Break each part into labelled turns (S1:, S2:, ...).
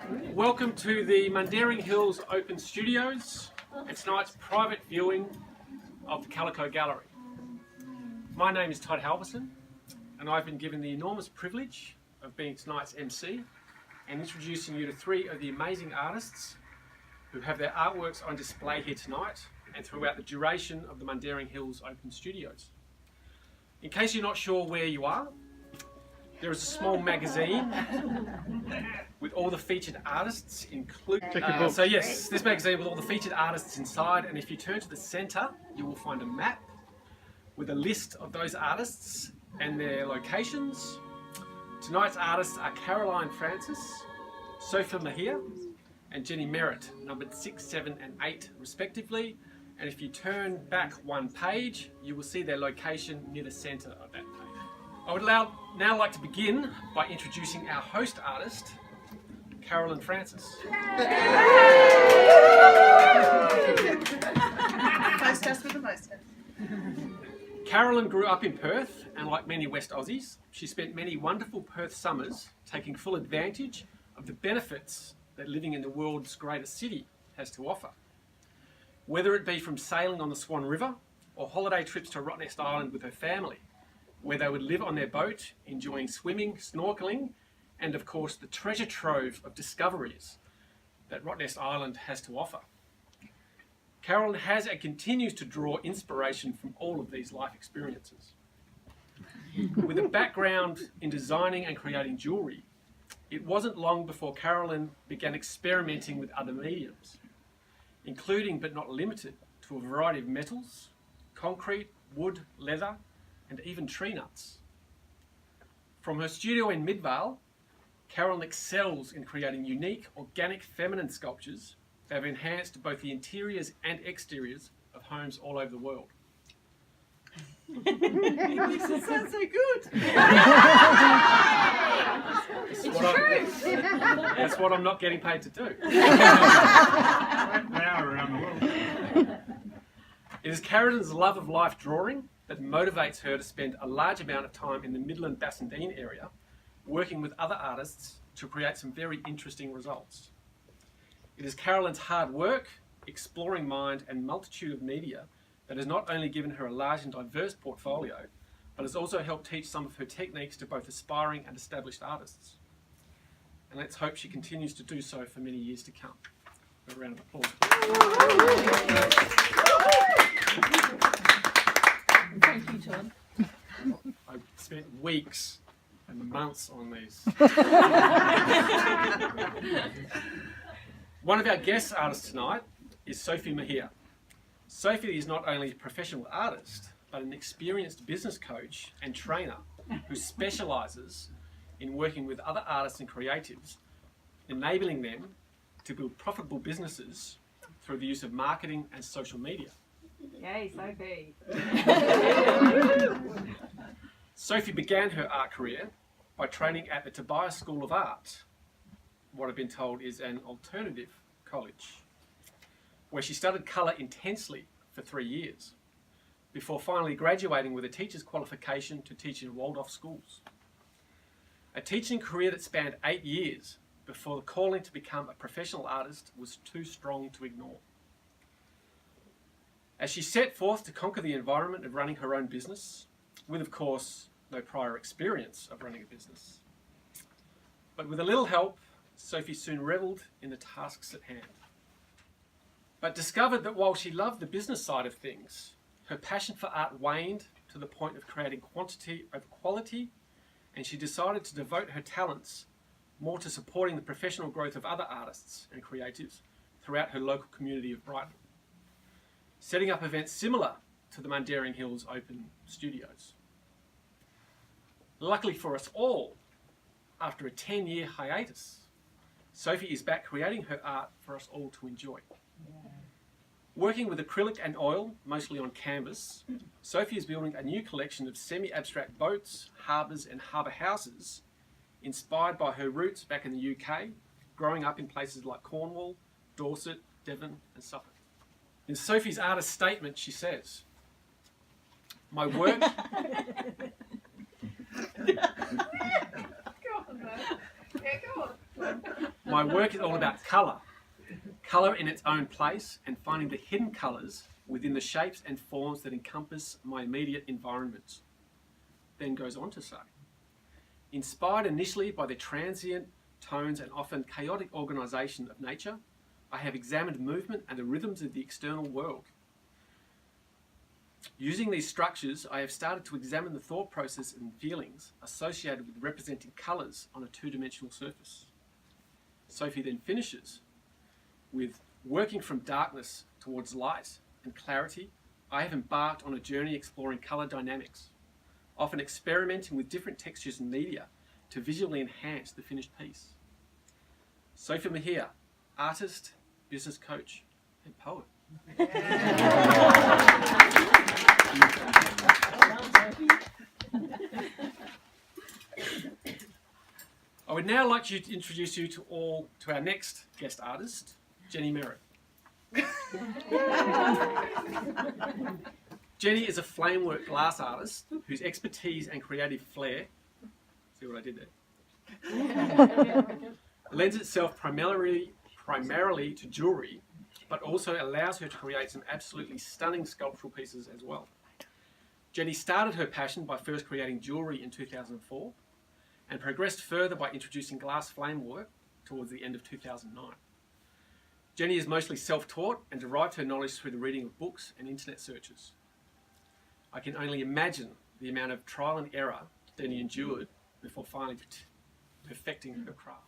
S1: Welcome to the Mundaring Hills Open Studios and tonight's private viewing of the Calico Gallery. My name is Todd Halverson and I've been given the enormous privilege of being tonight's MC and introducing you to three of the amazing artists who have their artworks on display here tonight and throughout the duration of the Mundaring Hills Open Studios. In case you're not sure where you are, there is a small magazine with all the featured artists included. So yes, this magazine with all the featured artists inside, and if you turn to the centre, you will find a map with a list of those artists and their locations. Tonight's artists are Caroline Francis, Sophie Mahia, and Jenny Merritt, numbered 6, 7 and 8 respectively. And if you turn back one page, you will see their location near the centre of that page. I would now like to begin by introducing our host artist, Caroline Francis.
S2: Hostess with the mostest.
S1: Caroline grew up in Perth, and like many West Aussies, she spent many wonderful Perth summers taking full advantage of the benefits that living in the world's greatest city has to offer. Whether it be from sailing on the Swan River or holiday trips to Rottnest Island with her family, where they would live on their boat, enjoying swimming, snorkelling, and of course the treasure trove of discoveries that Rottnest Island has to offer. Caroline has and continues to draw inspiration from all of these life experiences. With a background in designing and creating jewellery, it wasn't long before Caroline began experimenting with other mediums, including but not limited to a variety of metals, concrete, wood, leather, and even tree nuts. From her studio in Midvale, Caroline excels in creating unique, organic, feminine sculptures that have enhanced both the interiors and exteriors of homes all over the world.
S2: English sounds so good.
S1: That's what I'm not getting paid to do. It is Caroline's love of life drawing that motivates her to spend a large amount of time in the Midland Bassendean area working with other artists to create some very interesting results. It is Caroline's hard work, exploring mind and multitude of media that has not only given her a large and diverse portfolio, but has also helped teach some of her techniques to both aspiring and established artists. And let's hope she continues to do so for many years to come. A round of applause.
S2: Thank you, Todd.
S1: I spent weeks and months on these. One of our guest artists tonight is Sophie Mahia. Sophie is not only a professional artist, but an experienced business coach and trainer who specialises in working with other artists and creatives, enabling them to build profitable businesses through the use of marketing and social media.
S2: Yay, Sophie.
S1: Sophie began her art career by training at the Tobias School of Art, what I've been told is an alternative college, where she studied colour intensely for 3 years, before finally graduating with a teacher's qualification to teach in Waldorf schools. A teaching career that spanned 8 years before the calling to become a professional artist was too strong to ignore. As she set forth to conquer the environment of running her own business, with of course no prior experience of running a business, but with a little help, Sophie soon revelled in the tasks at hand, but discovered that while she loved the business side of things, her passion for art waned to the point of creating quantity over quality, and she decided to devote her talents more to supporting the professional growth of other artists and creatives throughout her local community of Brighton, setting up events similar to the Mundaring Hills Open Studios. Luckily for us all, after a 10-year hiatus, Sophie is back creating her art for us all to enjoy. Working with acrylic and oil, mostly on canvas, Sophie is building a new collection of semi-abstract boats, harbours and harbour houses, inspired by her roots back in the UK, growing up in places like Cornwall, Dorset, Devon and Suffolk. In Sophie's artist statement, she says, "My work..."
S2: Go on, man. Yeah, go on.
S1: My work is all about colour. Colour in its own place and finding the hidden colours within the shapes and forms that encompass my immediate environment. Then goes on to say, inspired initially by the transient tones and often chaotic organisation of nature, I have examined movement and the rhythms of the external world. Using these structures, I have started to examine the thought process and feelings associated with representing colours on a two-dimensional surface. Sophie then finishes with, working from darkness towards light and clarity, I have embarked on a journey exploring colour dynamics, often experimenting with different textures and media to visually enhance the finished piece. Sophie Mahia, artist, business coach, and poet. I would now like to introduce you to our next guest artist, Jenny Merritt. Jenny is a flamework glass artist whose expertise and creative flair, see what I did there, lends itself primarily to jewellery, but also allows her to create some absolutely stunning sculptural pieces as well. Jenny started her passion by first creating jewellery in 2004 and progressed further by introducing glass flamework towards the end of 2009. Jenny is mostly self-taught and derived her knowledge through the reading of books and internet searches. I can only imagine the amount of trial and error Jenny endured before finally perfecting her craft.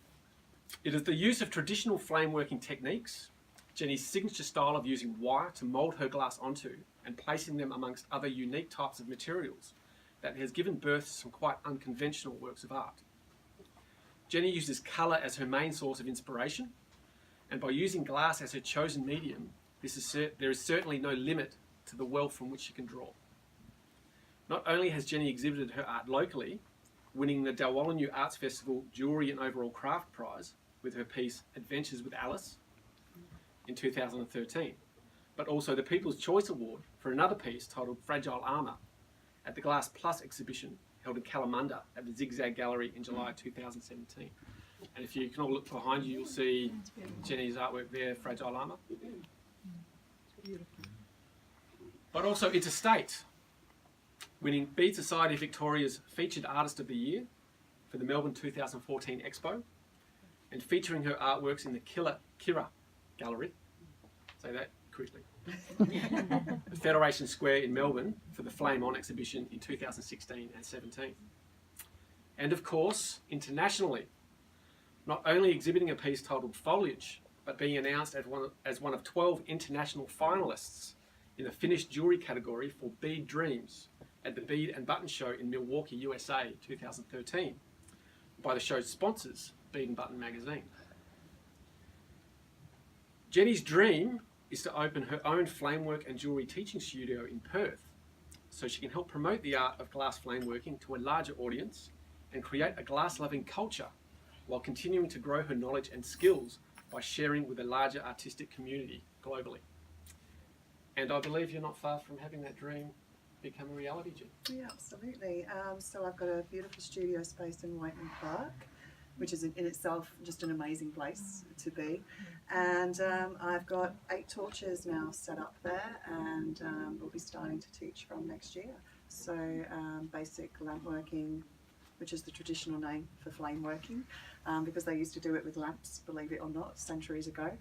S1: It is the use of traditional flameworking techniques, Jenny's signature style of using wire to mould her glass onto and placing them amongst other unique types of materials, that has given birth to some quite unconventional works of art. Jenny uses colour as her main source of inspiration, and by using glass as her chosen medium, there is certainly no limit to the wealth from which she can draw. Not only has Jenny exhibited her art locally, winning the Dalwallinu Arts Festival Jewellery and Overall Craft Prize with her piece Adventures with Alice in 2013, but also the People's Choice Award for another piece titled Fragile Armour at the Glass Plus exhibition held in Kalamunda at the Zigzag Gallery in July 2017. And if you can all look behind you, you'll see Jenny's artwork there, Fragile Armour. But also interstate, winning Bead Society Victoria's Featured Artist of the Year for the Melbourne 2014 Expo, and featuring her artworks in the Kira Gallery, say that correctly, the Federation Square in Melbourne for the Flame On exhibition in 2016 and 17. And of course, internationally, not only exhibiting a piece titled Foliage, but being announced as one of 12 international finalists in the finished jewellery category for Bead Dreams at the Bead and Button Show in Milwaukee, USA 2013 by the show's sponsors, Bead and Button magazine. Jenny's dream is to open her own flamework and jewellery teaching studio in Perth so she can help promote the art of glass flameworking to a larger audience and create a glass-loving culture while continuing to grow her knowledge and skills by sharing with a larger artistic community globally. And I believe you're not far from having that dream become a reality, Jen.
S2: Yeah, absolutely. So I've got a beautiful studio space in Whiteman Park, which is in itself just an amazing place to be. And I've got 8 torches now set up there, and we'll be starting to teach from next year. So basic lamp working, which is the traditional name for flame working, because they used to do it with lamps, believe it or not, centuries ago.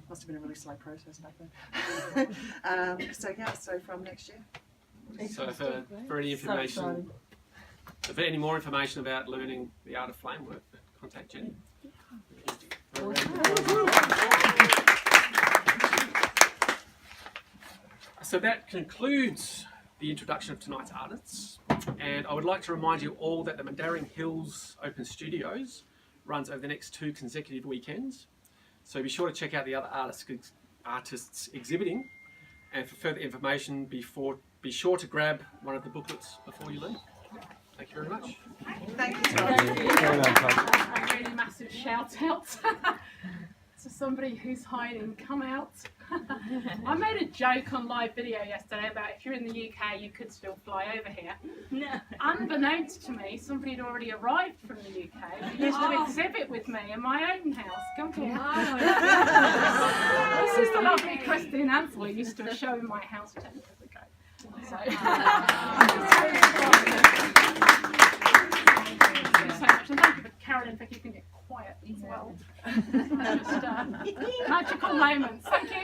S2: Must have been a really slow process back then. So from next year.
S1: So for any information, for any more information about learning the art of flamework, contact Jenny. So that concludes the introduction of tonight's artists, and I would like to remind you all that the Mandarin Hills Open Studios runs over the next 2 consecutive weekends, so be sure to check out the other artists exhibiting, and for further information be sure to grab one of the booklets before you leave. Thank you very much.
S2: Thank you,
S3: Thank you. A really massive shout out to somebody who's hiding. Come out. I made a joke on live video yesterday about if you're in the UK, you could still fly over here.
S4: No.
S3: Unbeknownst to me, somebody had already arrived from the UK who used to exhibit with me in my own house. Come here. This is the lovely Christine Ansel who used to show in my house 10 years ago. So, thank you so much, and thank you for Carolyn for keeping it quiet as well. Just magical moments. Thank you.